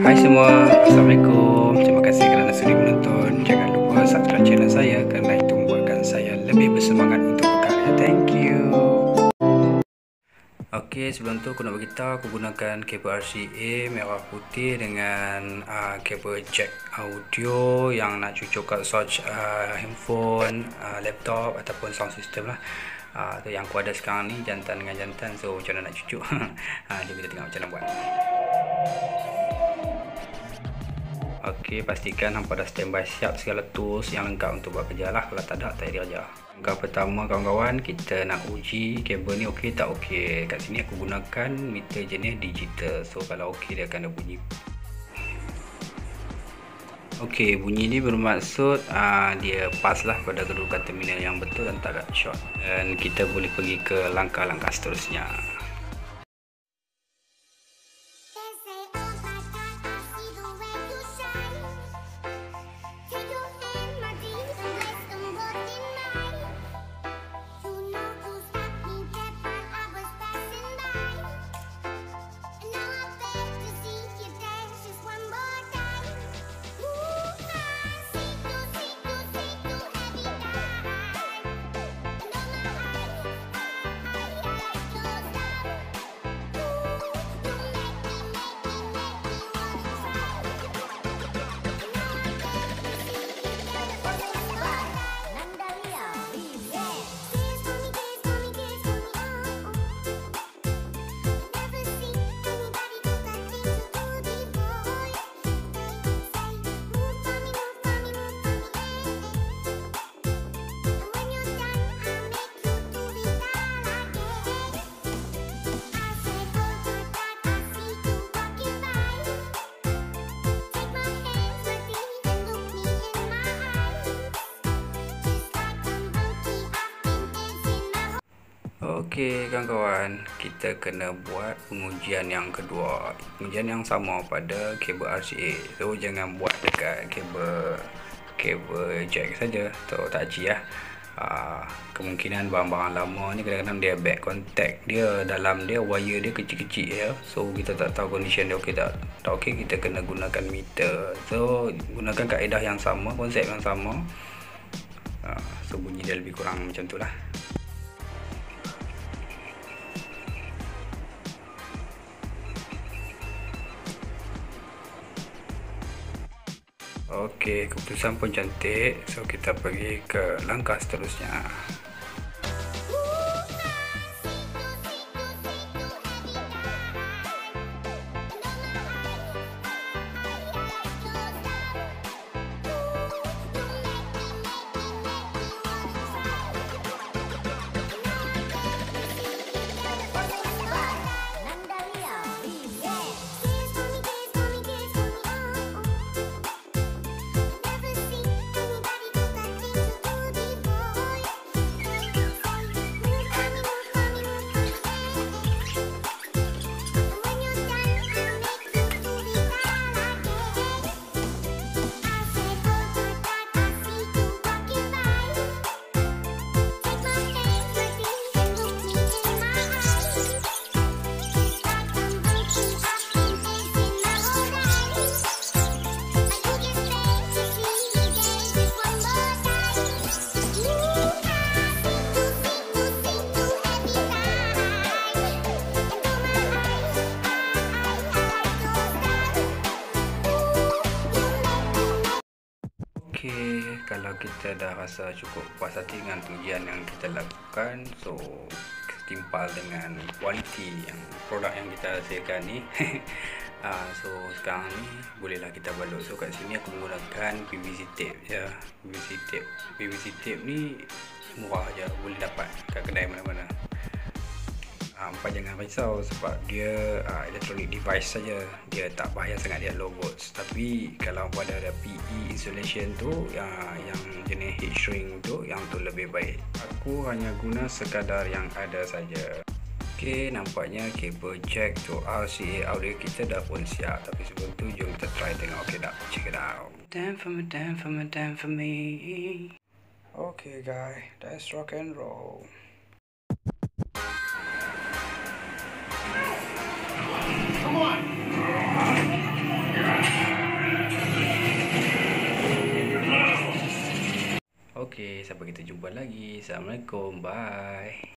Hai semua, Assalamualaikum. Terima kasih kerana sudi menonton. Jangan lupa subscribe channel saya kerana itu membuatkan saya lebih bersemangat untuk berkarya. Thank you. Okey, sebelum tu aku nak beritahu aku gunakan kabel RCA merah putih dengan kabel jack audio yang nak cucuk kat source handphone, laptop ataupun sound system lah. Tu yang aku ada sekarang ni, jantan dengan jantan. So macam mana nak cucuk? Jom kita tengok macam mana buat. Okey, pastikan hampa dah standby siap segala tools yang lengkap untuk buat kerja lah. Kalau tak ada, tak payah kerja. Langkah pertama kawan-kawan, kita nak uji kabel ni okey tak okey. Kat sini aku gunakan meter jenis digital. So kalau okey dia akan ada bunyi. Okey, bunyi ni bermaksud dia pas lah pada kedudukan terminal yang betul dan tak ada short. Dan kita boleh pergi ke langkah-langkah seterusnya. Okey kawan-kawan, kita kena buat pengujian yang kedua. Pengujian yang sama pada kabel RCA. So jangan buat dekat kabel jack saja. So tak aci lah. Kemungkinan barang-barang lama ni kadang-kadang dia back contact dia, dalam dia wire dia kecil-kecil ya. So kita tak tahu condition dia okey tak. Tak okey, kita kena gunakan meter. So gunakan kaedah yang sama, konsep yang sama. So bunyi dia lebih kurang macam tu lah. Okey, keputusan pun cantik. So kita pergi ke langkah seterusnya. Okey, kalau kita dah rasa cukup puas hati dengan ujian yang kita lakukan, so setimpal dengan kualiti yang produk yang kita hasilkan ni. So sekarang ni bolehlah kita balut. So kat sini aku menggunakan PVC tape ya. PVC tape ni murah je, boleh dapat kat kedai mana-mana. Hampa jangan risau sebab dia electronic device saja, dia tak bahaya sangat, dia low volts. Tapi kalau pada ada PE insulation tu yang jenis heat shrink tu, yang tu lebih baik. Aku hanya guna sekadar yang ada saja. Okey, nampaknya kabel jack to RCA audio kita dah pun siap. Tapi sebelum tu jom kita try tengok. Okey dah, check it out. Damn for me. Okay guys, that's rock and roll. Come on! Oke, sampai kita jumpa lagi. Assalamualaikum, bye.